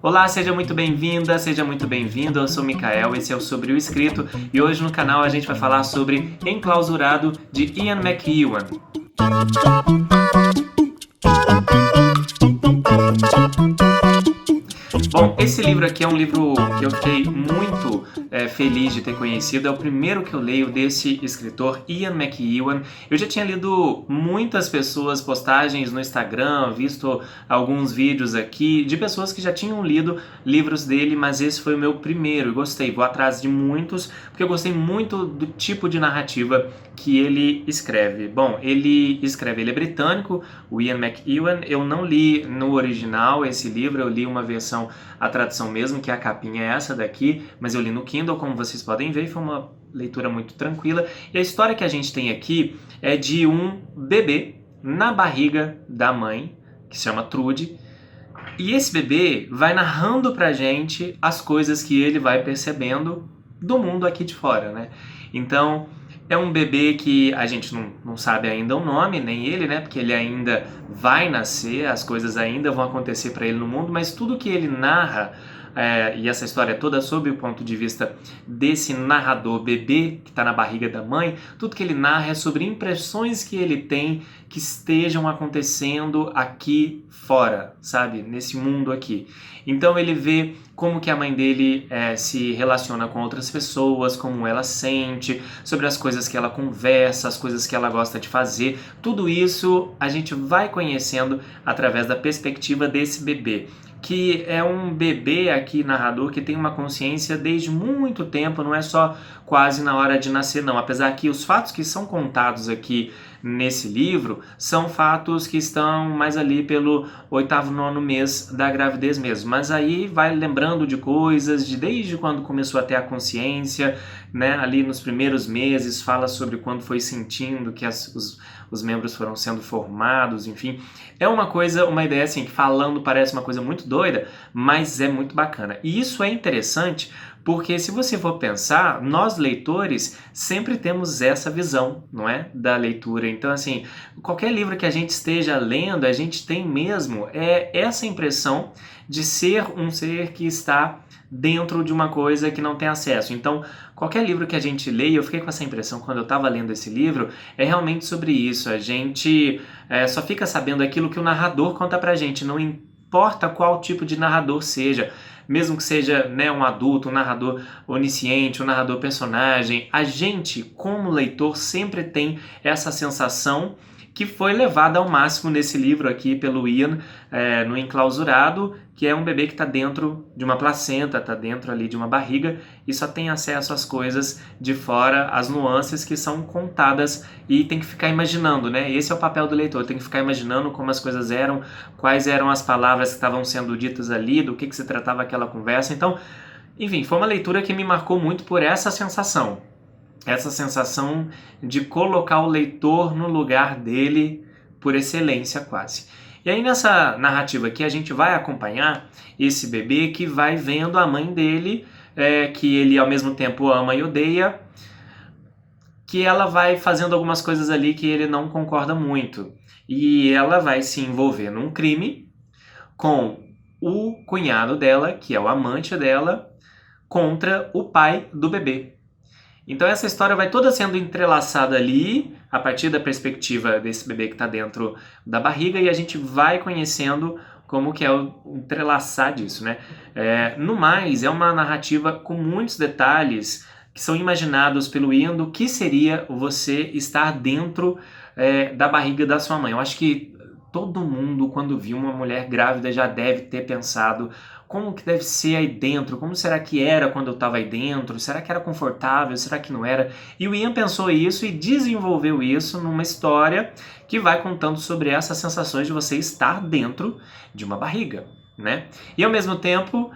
Olá, seja muito bem-vinda, seja muito bem-vindo. Eu sou Mikael, esse é o Sobre o Escrito e hoje no canal a gente vai falar sobre Enclausurado de Ian McEwan. Bom, esse livro aqui é um livro que eu fiquei muito feliz de ter conhecido. É o primeiro que eu leio desse escritor, Ian McEwan. Eu já tinha lido muitas pessoas, postagens no Instagram, visto alguns vídeos aqui de pessoas que já tinham lido livros dele, mas esse foi o meu primeiro e gostei. Vou atrás de muitos, porque eu gostei muito do tipo de narrativa que ele escreve. Bom, ele é britânico, o Ian McEwan. Eu não li no original esse livro, eu li uma versão, a tradução mesmo, que a capinha é essa daqui, mas eu li no Kindle, como vocês podem ver, foi uma leitura muito tranquila. E a história que a gente tem aqui é de um bebê na barriga da mãe, que se chama Trude, e esse bebê vai narrando pra gente as coisas que ele vai percebendo do mundo aqui de fora, né? Então, é um bebê que a gente não sabe ainda o nome, nem ele, né? Porque ele ainda vai nascer, as coisas ainda vão acontecer para ele no mundo, mas tudo que ele narra, e essa história toda sob o ponto de vista desse narrador bebê que está na barriga da mãe, tudo que ele narra é sobre impressões que ele tem que estejam acontecendo aqui fora, sabe? Nesse mundo aqui. Então ele vê como que a mãe dele se relaciona com outras pessoas, como ela sente, sobre as coisas que ela conversa, as coisas que ela gosta de fazer. Tudo isso a gente vai conhecendo através da perspectiva desse bebê, que é um bebê aqui, narrador, que tem uma consciência desde muito tempo, não é só quase na hora de nascer, não. Apesar que os fatos que são contados aqui nesse livro são fatos que estão mais ali pelo 8º, 9º mês da gravidez mesmo. Mas aí vai lembrando de coisas, de desde quando começou a ter a consciência, né? Ali nos primeiros meses, fala sobre quando foi sentindo que os membros foram sendo formados, enfim. É uma ideia assim, que falando parece uma coisa muito doida, mas é muito bacana. E isso é interessante porque se você for pensar, nós leitores sempre temos essa visão, não é? Da leitura. Então, assim, qualquer livro que a gente esteja lendo, a gente tem mesmo essa impressão de ser um ser que está dentro de uma coisa que não tem acesso. Então, qualquer livro que a gente lê, eu fiquei com essa impressão quando eu estava lendo esse livro, é realmente sobre isso. A gente só fica sabendo aquilo que o narrador conta pra gente, não importa qual tipo de narrador seja. Mesmo que seja, né, um adulto, um narrador onisciente, um narrador personagem, a gente, como leitor, sempre tem essa sensação que foi levada ao máximo nesse livro aqui pelo Ian, no Enclausurado, que é um bebê que está dentro de uma placenta, está dentro ali de uma barriga e só tem acesso às coisas de fora, às nuances que são contadas e tem que ficar imaginando, né? Esse é o papel do leitor, tem que ficar imaginando como as coisas eram, quais eram as palavras que estavam sendo ditas ali, do que se tratava aquela conversa. Então, enfim, foi uma leitura que me marcou muito por essa sensação de colocar o leitor no lugar dele por excelência quase. E aí nessa narrativa aqui a gente vai acompanhar esse bebê que vai vendo a mãe dele, que ele ao mesmo tempo ama e odeia, que ela vai fazendo algumas coisas ali que ele não concorda muito. E ela vai se envolver num crime com o cunhado dela, que é o amante dela, contra o pai do bebê. Então essa história vai toda sendo entrelaçada ali, a partir da perspectiva desse bebê que está dentro da barriga, e a gente vai conhecendo como que é o entrelaçar disso, né? No mais, é uma narrativa com muitos detalhes que são imaginados pelo Ian do que seria você estar dentro da barriga da sua mãe. Eu acho que todo mundo, quando viu uma mulher grávida, já deve ter pensado como que deve ser aí dentro, como será que era quando eu estava aí dentro, será que era confortável, será que não era? E o Ian pensou isso e desenvolveu isso numa história que vai contando sobre essas sensações de você estar dentro de uma barriga, né? E ao mesmo tempo,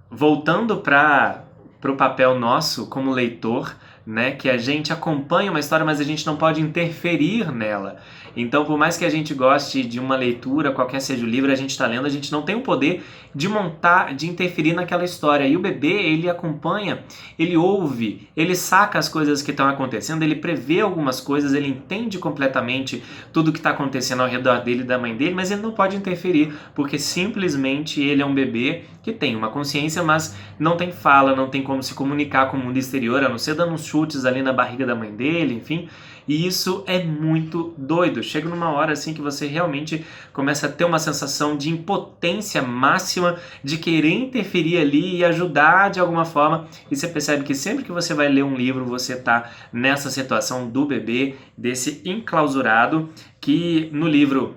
voltando para o papel nosso como leitor, né? Que a gente acompanha uma história, mas a gente não pode interferir nela. Então, por mais que a gente goste de uma leitura, qualquer seja o livro, a gente está lendo, a gente não tem o poder de montar, de interferir naquela história. E o bebê, ele acompanha, ele ouve, ele saca as coisas que estão acontecendo, ele prevê algumas coisas, ele entende completamente tudo que está acontecendo ao redor dele e da mãe dele, mas ele não pode interferir, porque simplesmente ele é um bebê que tem uma consciência, mas não tem fala, não tem como se comunicar com o mundo exterior, a não ser dando uns chutes ali na barriga da mãe dele, enfim. E isso é muito doido. Chega numa hora assim que você realmente começa a ter uma sensação de impotência máxima, de querer interferir ali e ajudar de alguma forma. E você percebe que sempre que você vai ler um livro, você está nessa situação do bebê, desse enclausurado, que no livro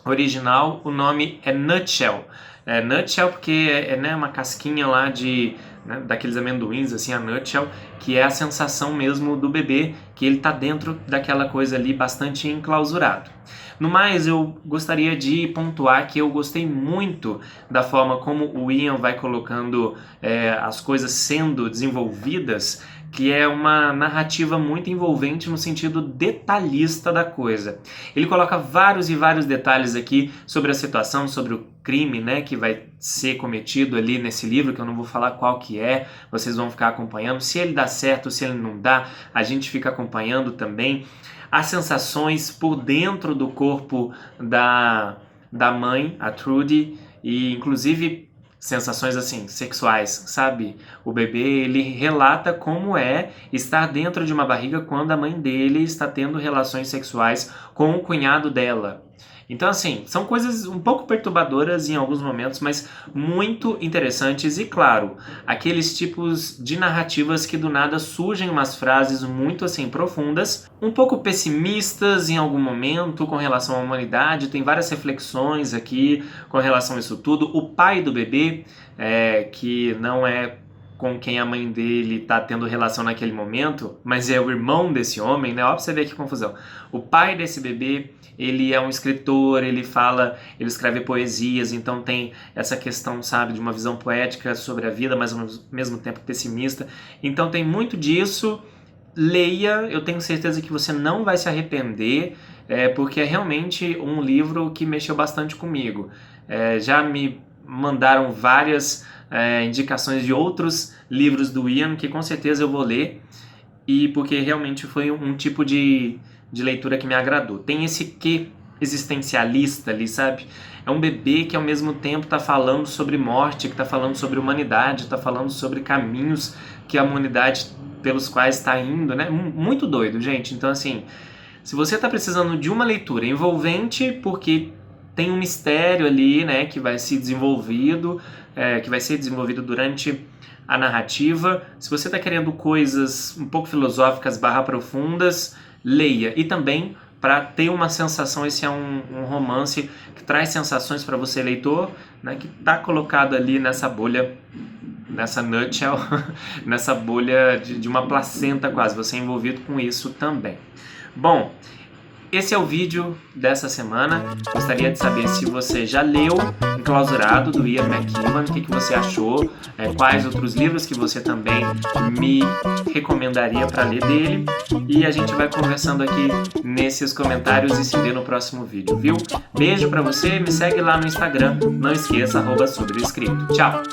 original o nome é Nutshell. Nutshell porque é uma casquinha lá daqueles amendoins, assim, a nutshell, que é a sensação mesmo do bebê, que ele está dentro daquela coisa ali bastante enclausurado. No mais, eu gostaria de pontuar que eu gostei muito da forma como o Ian vai colocando as coisas sendo desenvolvidas, que é uma narrativa muito envolvente no sentido detalhista da coisa. Ele coloca vários e vários detalhes aqui sobre a situação, sobre o crime, né, que vai ser cometido ali nesse livro, que eu não vou falar qual que é, vocês vão ficar acompanhando. Se ele dá certo, se ele não dá, a gente fica acompanhando também. As sensações por dentro do corpo da mãe, a Trudy, e inclusive sensações assim, sexuais, sabe? O bebê, ele relata como é estar dentro de uma barriga quando a mãe dele está tendo relações sexuais com o cunhado dela. Então, assim, são coisas um pouco perturbadoras em alguns momentos, mas muito interessantes e, claro, aqueles tipos de narrativas que do nada surgem umas frases muito, assim, profundas, um pouco pessimistas em algum momento com relação à humanidade, tem várias reflexões aqui com relação a isso tudo. O pai do bebê, que não é com quem a mãe dele está tendo relação naquele momento, mas é o irmão desse homem, né? Ó, pra você ver que confusão. O pai desse bebê, ele é um escritor, ele escreve poesias, então tem essa questão, sabe, de uma visão poética sobre a vida, mas ao mesmo tempo pessimista. Então tem muito disso. Leia, eu tenho certeza que você não vai se arrepender, porque é realmente um livro que mexeu bastante comigo. Já me mandaram várias indicações de outros livros do Ian que com certeza eu vou ler, e porque realmente foi um tipo de leitura que me agradou. Tem esse quê existencialista ali, sabe? É um bebê que ao mesmo tempo está falando sobre morte, que está falando sobre humanidade, está falando sobre caminhos que a humanidade pelos quais está indo, né? Muito doido, gente. Então, assim, se você está precisando de uma leitura envolvente, porque tem um mistério ali, né, que vai ser desenvolvido durante a narrativa. Se você está querendo coisas um pouco filosóficas / profundas, leia. E também, para ter uma sensação, esse é um romance que traz sensações para você, leitor, né, que está colocado ali nessa bolha, nessa nutshell, nessa bolha de uma placenta quase, você é envolvido com isso também. Bom, esse é o vídeo dessa semana. Gostaria de saber se você já leu Enclausurado, do Ian McEwan, o que você achou, quais outros livros que você também me recomendaria para ler dele. E a gente vai conversando aqui nesses comentários e se vê no próximo vídeo, viu? Beijo para você, me segue lá no Instagram, não esqueça, @sobreescrito. Tchau!